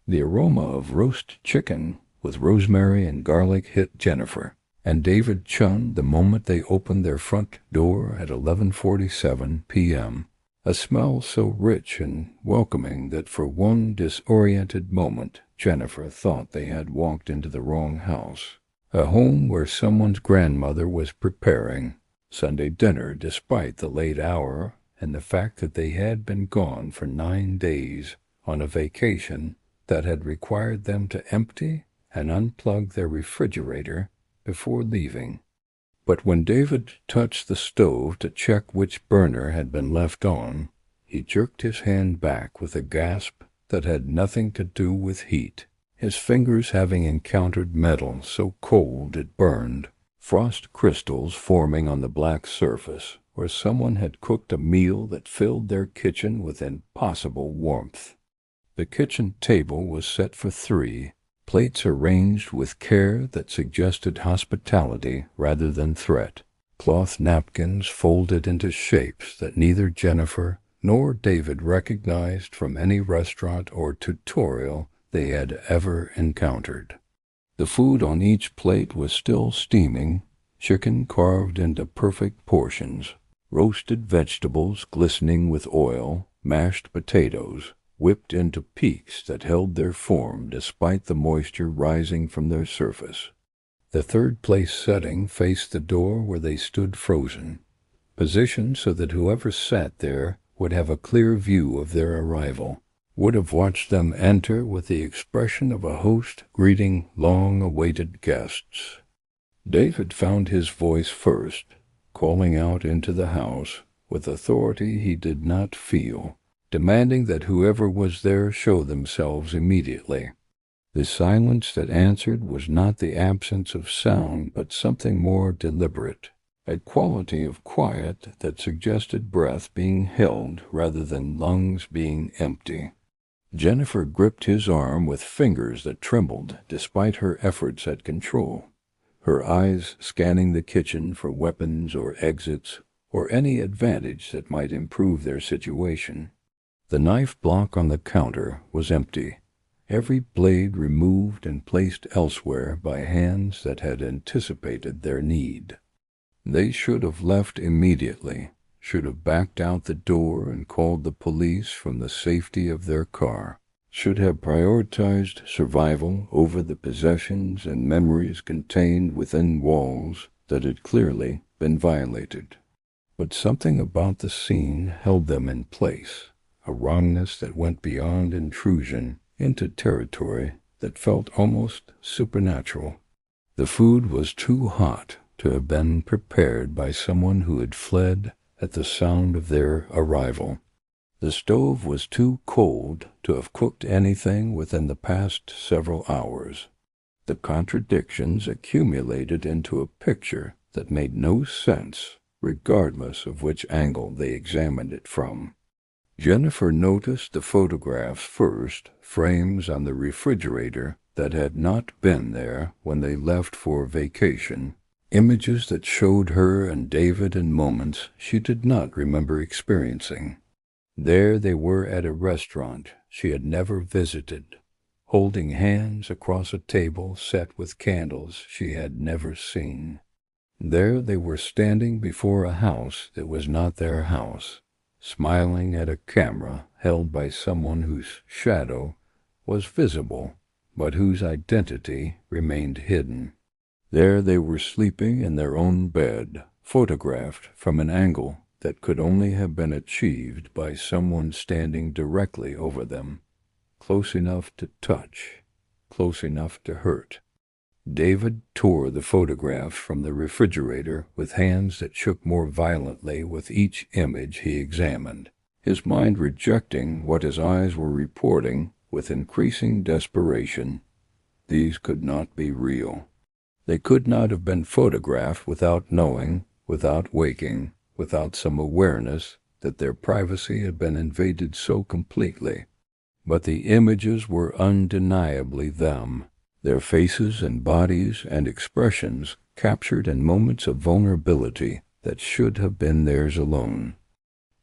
The aroma of roast chicken with rosemary and garlic hit Jennifer and David Chun the moment they opened their front door at 11:47 p.m., a smell so rich and welcoming that for one disoriented moment Jennifer thought they had walked into the wrong house, a home where someone's grandmother was preparing Sunday dinner despite the late hour and the fact that they had been gone for 9 days on a vacation that had required them to empty and unplug their refrigerator before leaving. But when David touched the stove to check which burner had been left on, he jerked his hand back with a gasp that had nothing to do with heat, his fingers having encountered metal so cold it burned, frost crystals forming on the black surface where someone had cooked a meal that filled their kitchen with impossible warmth. The kitchen table was set for 3, plates arranged with care that suggested hospitality rather than threat, cloth napkins folded into shapes that neither Jennifer nor David recognized from any restaurant or tutorial they had ever encountered. The food on each plate was still steaming, chicken carved into perfect portions, roasted vegetables glistening with oil, mashed potatoes, whipped into peaks that held their form despite the moisture rising from their surface. The third place setting faced the door where they stood frozen, positioned so that whoever sat there would have a clear view of their arrival, would have watched them enter with the expression of a host greeting long-awaited guests. David found his voice first, calling out into the house with authority he did not feel, demanding that whoever was there show themselves immediately. The silence that answered was not the absence of sound, but something more deliberate, a quality of quiet that suggested breath being held rather than lungs being empty. Jennifer gripped his arm with fingers that trembled despite her efforts at control, her eyes scanning the kitchen for weapons or exits or any advantage that might improve their situation. The knife block on the counter was empty, every blade removed and placed elsewhere by hands that had anticipated their need. They should have left immediately, should have backed out the door and called the police from the safety of their car, should have prioritized survival over the possessions and memories contained within walls that had clearly been violated. But something about the scene held them in place, a wrongness that went beyond intrusion into territory that felt almost supernatural. The food was too hot to have been prepared by someone who had fled at the sound of their arrival. The stove was too cold to have cooked anything within the past several hours. The contradictions accumulated into a picture that made no sense, regardless of which angle they examined it from. Jennifer noticed the photographs first, frames on the refrigerator that had not been there when they left for vacation, images that showed her and David in moments she did not remember experiencing. There they were at a restaurant she had never visited, holding hands across a table set with candles she had never seen. There they were standing before a house that was not their house, smiling at a camera held by someone whose shadow was visible, but whose identity remained hidden. There they were sleeping in their own bed, photographed from an angle that could only have been achieved by someone standing directly over them, close enough to touch, close enough to hurt. David tore the photographs from the refrigerator with hands that shook more violently with each image he examined, his mind rejecting what his eyes were reporting with increasing desperation. These could not be real. They could not have been photographed without knowing, without waking, without some awareness that their privacy had been invaded so completely. But the images were undeniably them, their faces and bodies and expressions captured in moments of vulnerability that should have been theirs alone.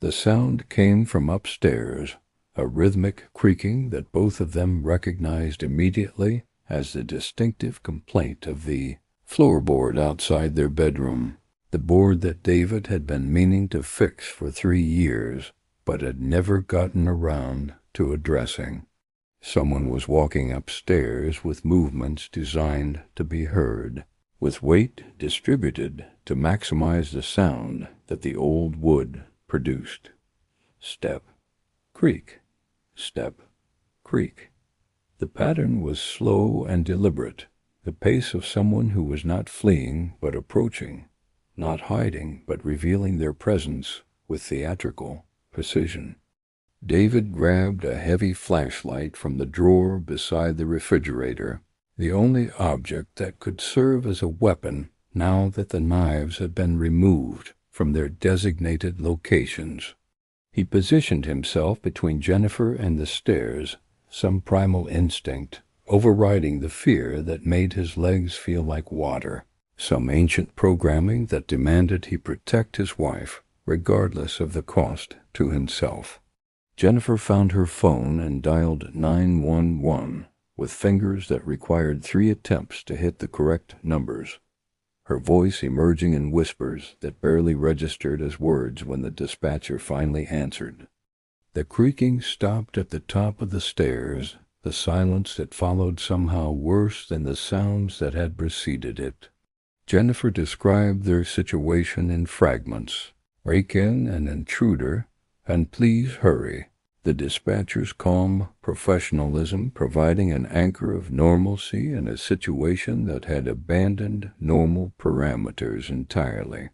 The sound came from upstairs, a rhythmic creaking that both of them recognized immediately as the distinctive complaint of the floorboard outside their bedroom, the board that David had been meaning to fix for 3 years, but had never gotten around to addressing. Someone was walking upstairs with movements designed to be heard, with weight distributed to maximize the sound that the old wood produced. Step, creak, step, creak. The pattern was slow and deliberate, the pace of someone who was not fleeing but approaching, not hiding but revealing their presence with theatrical precision. David grabbed a heavy flashlight from the drawer beside the refrigerator, the only object that could serve as a weapon now that the knives had been removed from their designated locations. He positioned himself between Jennifer and the stairs, some primal instinct overriding the fear that made his legs feel like water, some ancient programming that demanded he protect his wife, regardless of the cost to himself. Jennifer found her phone and dialed 911 with fingers that required 3 attempts to hit the correct numbers, her voice emerging in whispers that barely registered as words when the dispatcher finally answered. The creaking stopped at the top of the stairs, the silence that followed somehow worse than the sounds that had preceded it. Jennifer described their situation in fragments. Break in an intruder, and please hurry. The dispatcher's calm professionalism providing an anchor of normalcy in a situation that had abandoned normal parameters entirely.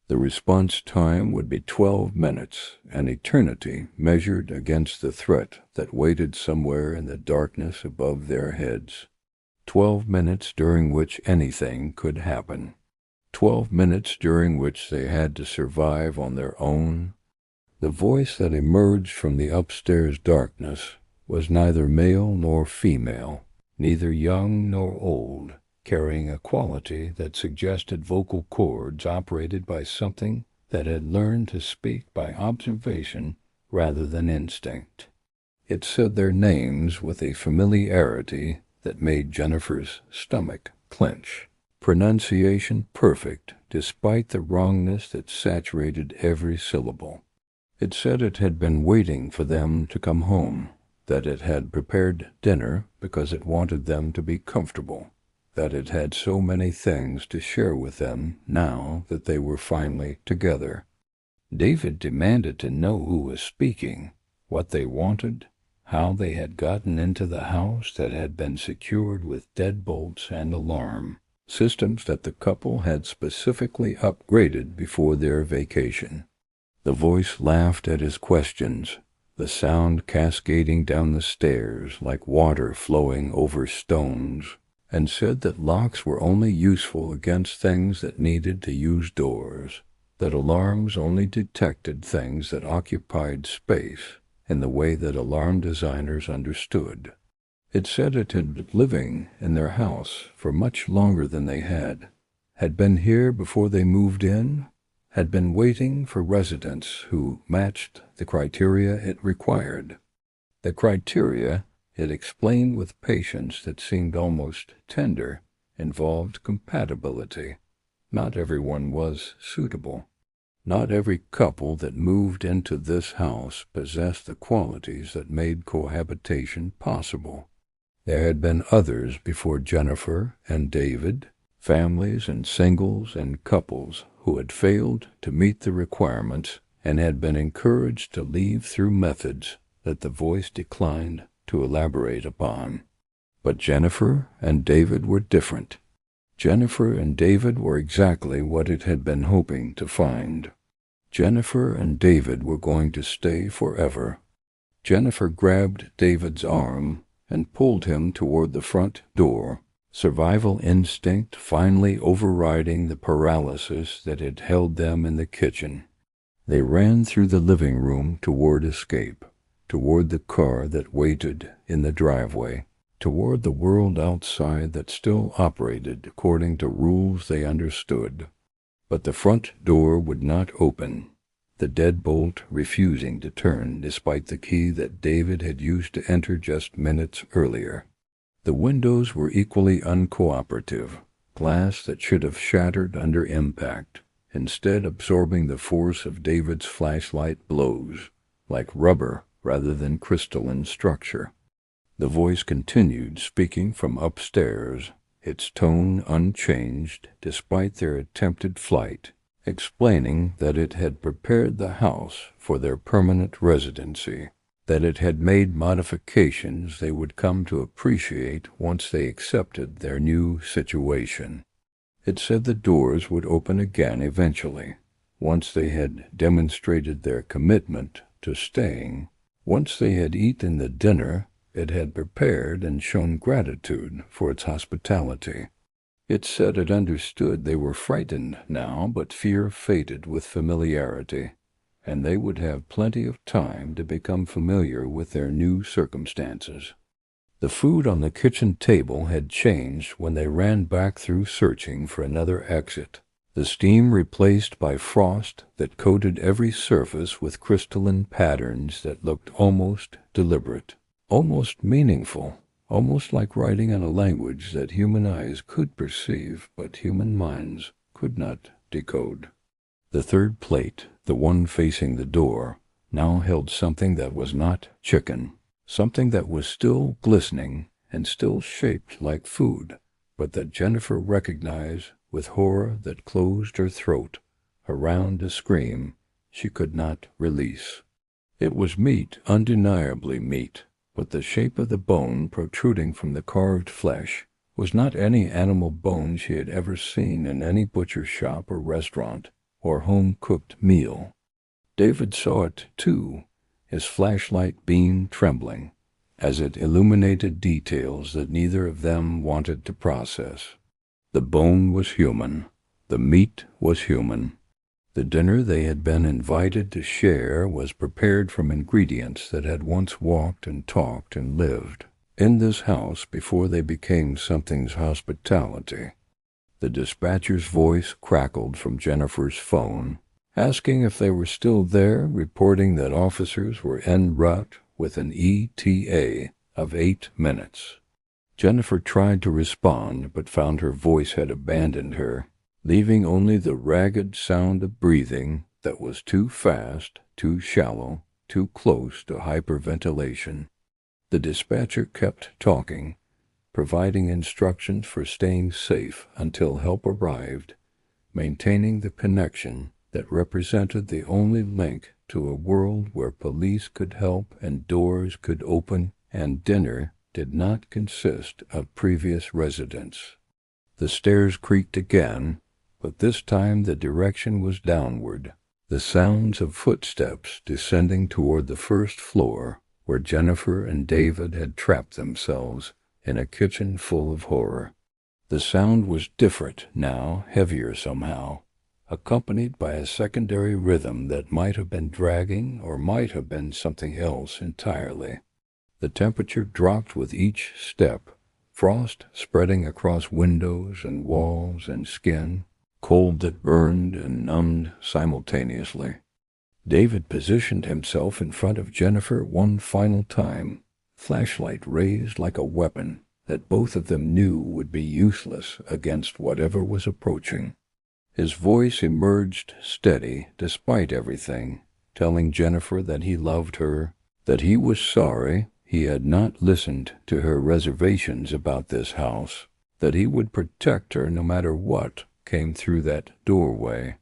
The response time would be 12 minutes, an eternity measured against the threat that waited somewhere in the darkness above their heads. 12 minutes during which anything could happen. 12 minutes during which they had to survive on their own. The voice that emerged from the upstairs darkness was neither male nor female, neither young nor old, carrying a quality that suggested vocal cords operated by something that had learned to speak by observation rather than instinct. It said their names with a familiarity that made Jennifer's stomach clench. Pronunciation perfect, despite the wrongness that saturated every syllable. It said it had been waiting for them to come home, that it had prepared dinner because it wanted them to be comfortable, that it had so many things to share with them now that they were finally together. David demanded to know who was speaking, what they wanted, how they had gotten into the house that had been secured with deadbolts and alarm, systems that the couple had specifically upgraded before their vacation. The voice laughed at his questions, the sound cascading down the stairs like water flowing over stones, and said that locks were only useful against things that needed to use doors, that alarms only detected things that occupied space in the way that alarm designers understood. It said it had been living in their house for much longer than they had been here before they moved in, had been waiting for residents who matched the criteria it required. The criteria, it explained with patience that seemed almost tender, involved compatibility. Not everyone was suitable. Not every couple that moved into this house possessed the qualities that made cohabitation possible. There had been others before Jennifer and David, families and singles and couples who had failed to meet the requirements and had been encouraged to leave through methods that the voice declined to elaborate upon. But Jennifer and David were different. Jennifer and David were exactly what it had been hoping to find. Jennifer and David were going to stay forever. Jennifer grabbed David's arm and pulled him toward the front door, survival instinct finally overriding the paralysis that had held them in the kitchen. They ran through the living room toward escape, toward the car that waited in the driveway, toward the world outside that still operated according to rules they understood. But the front door would not open. the deadbolt refusing to turn despite the key that David had used to enter just minutes earlier. The windows were equally uncooperative, glass that should have shattered under impact, instead absorbing the force of David's flashlight blows, like rubber rather than crystalline structure. The voice continued, speaking from upstairs, its tone unchanged despite their attempted flight, explaining that it had prepared the house for their permanent residency, that it had made modifications they would come to appreciate once they accepted their new situation. It said the doors would open again eventually, once they had demonstrated their commitment to staying, once they had eaten the dinner it had prepared and shown gratitude for its hospitality. It said it understood they were frightened now, but fear faded with familiarity, and they would have plenty of time to become familiar with their new circumstances. The food on the kitchen table had changed when they ran back through searching for another exit, the steam replaced by frost that coated every surface with crystalline patterns that looked almost deliberate, almost meaningful, almost like writing in a language that human eyes could perceive but human minds could not decode. The third plate, the one facing the door, now held something that was not chicken, something that was still glistening and still shaped like food, but that Jennifer recognized with horror that closed her throat around a scream she could not release. It was meat, undeniably meat, but the shape of the bone protruding from the carved flesh was not any animal bone she had ever seen in any butcher shop or restaurant or home-cooked meal. David saw it, too, his flashlight beam trembling, as it illuminated details that neither of them wanted to process. The bone was human. The meat was human. The dinner they had been invited to share was prepared from ingredients that had once walked and talked and lived in this house before they became something's hospitality. The dispatcher's voice crackled from Jennifer's phone, asking if they were still there, reporting that officers were en route with an ETA of 8 minutes. Jennifer tried to respond, but found her voice had abandoned her, leaving only the ragged sound of breathing that was too fast, too shallow, too close to hyperventilation. The dispatcher kept talking, providing instructions for staying safe until help arrived, maintaining the connection that represented the only link to a world where police could help and doors could open and dinner did not consist of previous residents. The stairs creaked again, but this time the direction was downward, the sounds of footsteps descending toward the first floor where Jennifer and David had trapped themselves in a kitchen full of horror. The sound was different now, heavier somehow, accompanied by a secondary rhythm that might have been dragging or might have been something else entirely. The temperature dropped with each step, frost spreading across windows and walls and skin, cold that burned and numbed simultaneously. David positioned himself in front of Jennifer one final time, flashlight raised like a weapon that both of them knew would be useless against whatever was approaching. His voice emerged steady despite everything, telling Jennifer that he loved her, that he was sorry he had not listened to her reservations about this house, that he would protect her no matter what came through that doorway.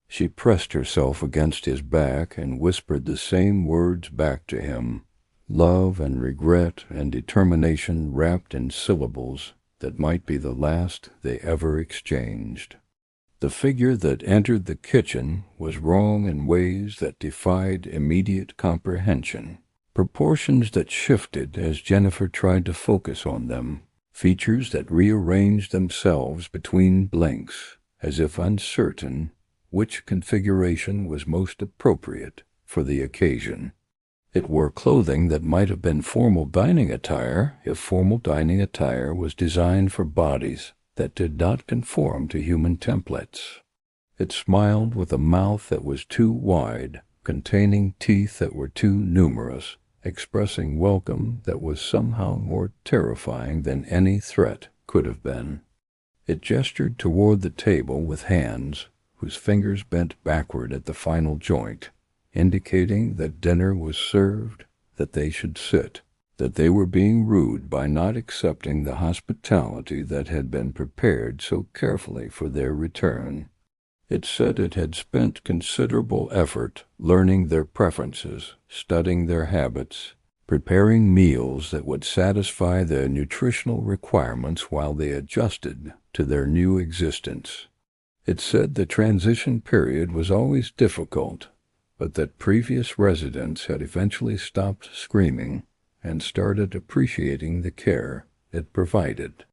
She pressed herself against his back and whispered the same words back to him, love and regret and determination wrapped in syllables that might be the last they ever exchanged. The figure that entered the kitchen was wrong in ways that defied immediate comprehension, proportions that shifted as Jennifer tried to focus on them, features that rearranged themselves between blinks, as if uncertain which configuration was most appropriate for the occasion. It wore clothing that might have been formal dining attire if formal dining attire was designed for bodies that did not conform to human templates. It smiled with a mouth that was too wide, containing teeth that were too numerous, expressing welcome that was somehow more terrifying than any threat could have been. It gestured toward the table with hands whose fingers bent backward at the final joint, indicating that dinner was served, that they should sit, that they were being rude by not accepting the hospitality that had been prepared so carefully for their return. It said it had spent considerable effort learning their preferences, studying their habits, preparing meals that would satisfy their nutritional requirements while they adjusted to their new existence. It said the transition period was always difficult, but that previous residents had eventually stopped screaming and started appreciating the care it provided.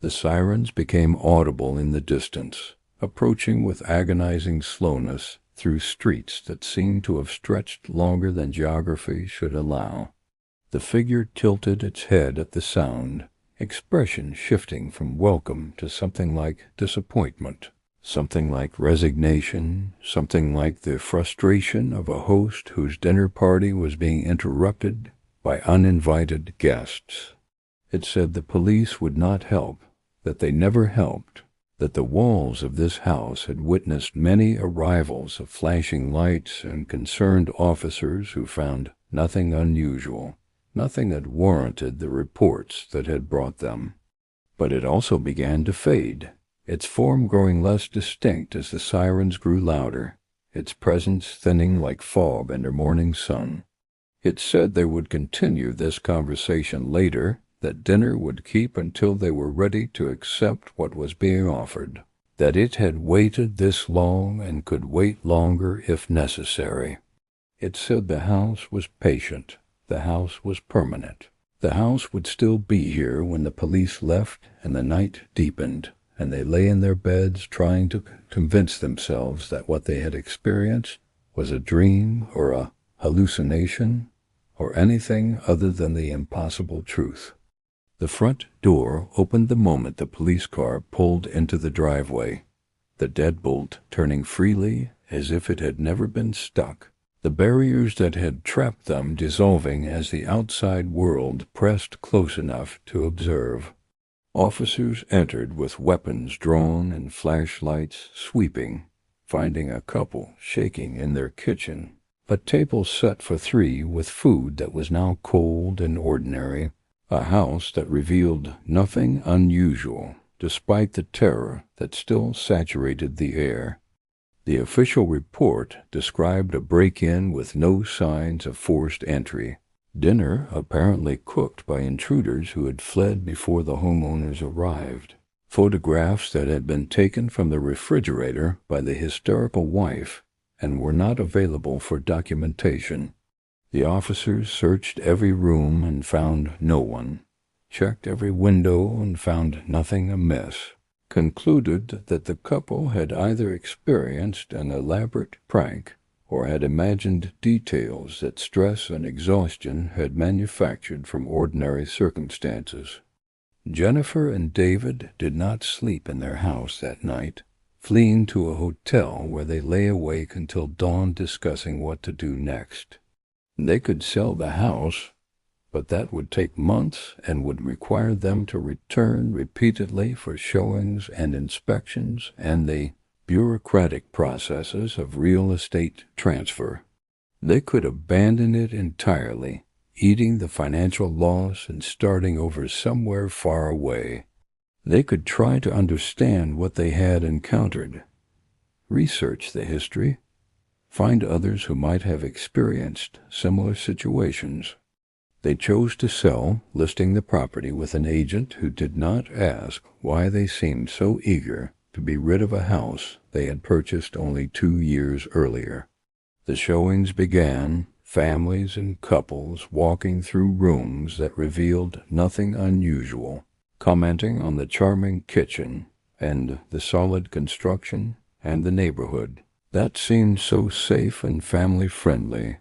The sirens became audible in the distance, approaching with agonizing slowness through streets that seemed to have stretched longer than geography should allow. The figure tilted its head at the sound, expression shifting from welcome to something like disappointment, something like resignation, something like the frustration of a host whose dinner party was being interrupted by uninvited guests. It said the police would not help, that they never helped, that the walls of this house had witnessed many arrivals of flashing lights and concerned officers who found nothing unusual, nothing that warranted the reports that had brought them. But it also began to fade, its form growing less distinct as the sirens grew louder, its presence thinning like fog under morning sun. It said they would continue this conversation later, that dinner would keep until they were ready to accept what was being offered, that it had waited this long and could wait longer if necessary. It said the house was patient, the house was permanent. The house would still be here when the police left and the night deepened, and they lay in their beds trying to convince themselves that what they had experienced was a dream or a hallucination, or anything other than the impossible truth. The front door opened the moment the police car pulled into the driveway, the deadbolt turning freely as if it had never been stuck, the barriers that had trapped them dissolving as the outside world pressed close enough to observe. Officers entered with weapons drawn and flashlights sweeping, finding a couple shaking in their kitchen, a table set for three with food that was now cold and ordinary, a house that revealed nothing unusual, despite the terror that still saturated the air. The official report described a break-in with no signs of forced entry, dinner apparently cooked by intruders who had fled before the homeowners arrived, photographs that had been taken from the refrigerator by the hysterical wife and were not available for documentation. The officers searched every room and found no one, checked every window and found nothing amiss, concluded that the couple had either experienced an elaborate prank or had imagined details that stress and exhaustion had manufactured from ordinary circumstances. Jennifer and David did not sleep in their house that night, fleeing to a hotel where they lay awake until dawn discussing what to do next. They could sell the house, but that would take months and would require them to return repeatedly for showings and inspections and the bureaucratic processes of real estate transfer. They could abandon it entirely, eating the financial loss and starting over somewhere far away. They could try to understand what they had encountered, research the history, find others who might have experienced similar situations. They chose to sell, listing the property with an agent who did not ask why they seemed so eager to be rid of a house they had purchased only 2 years earlier. The showings began, families and couples walking through rooms that revealed nothing unusual, commenting on the charming kitchen and the solid construction and the neighborhood that seemed so safe and family-friendly.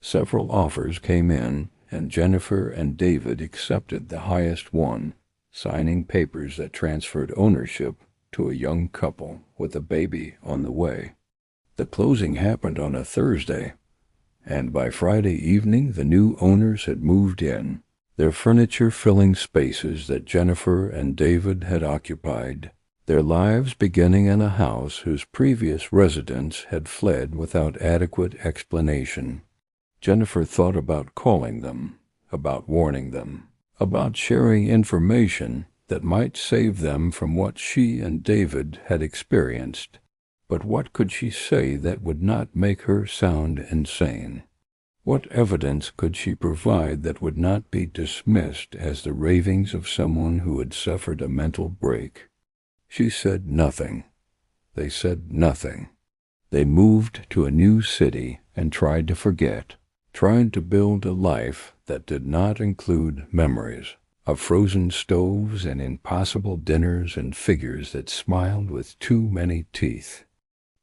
Several offers came in, and Jennifer and David accepted the highest one, signing papers that transferred ownership to a young couple with a baby on the way. The closing happened on a Thursday, and by Friday evening the new owners had moved in, their furniture filling spaces that Jennifer and David had occupied, their lives beginning in a house whose previous residents had fled without adequate explanation. Jennifer thought about calling them, about warning them, about sharing information that might save them from what she and David had experienced. But what could she say that would not make her sound insane? What evidence could she provide that would not be dismissed as the ravings of someone who had suffered a mental break? She said nothing. They said nothing. They moved to a new city and tried to forget, tried to build a life that did not include memories of frozen stoves and impossible dinners and figures that smiled with too many teeth.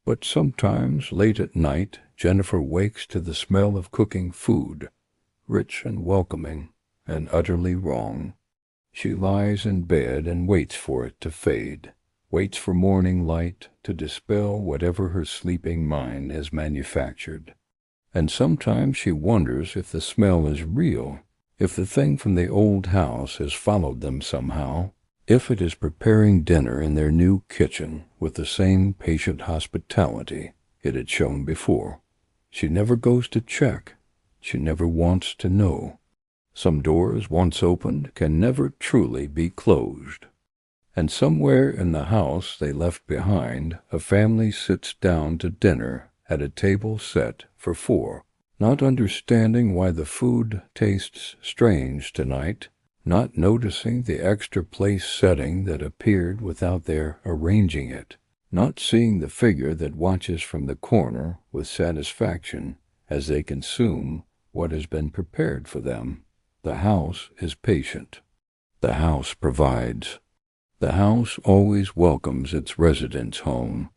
But sometimes, late at night, Jennifer wakes to the smell of cooking food, rich and welcoming, and utterly wrong. She lies in bed and waits for it to fade, waits for morning light to dispel whatever her sleeping mind has manufactured. And sometimes she wonders if the smell is real, if the thing from the old house has followed them somehow, if it is preparing dinner in their new kitchen with the same patient hospitality it had shown before. She never goes to check. She never wants to know. Some doors, once opened, can never truly be closed. And somewhere in the house they left behind, a family sits down to dinner at a table set for 4, not understanding why the food tastes strange tonight, not noticing the extra place setting that appeared without their arranging it, not seeing the figure that watches from the corner with satisfaction as they consume what has been prepared for them. The house is patient. The house provides. The house always welcomes its residents home,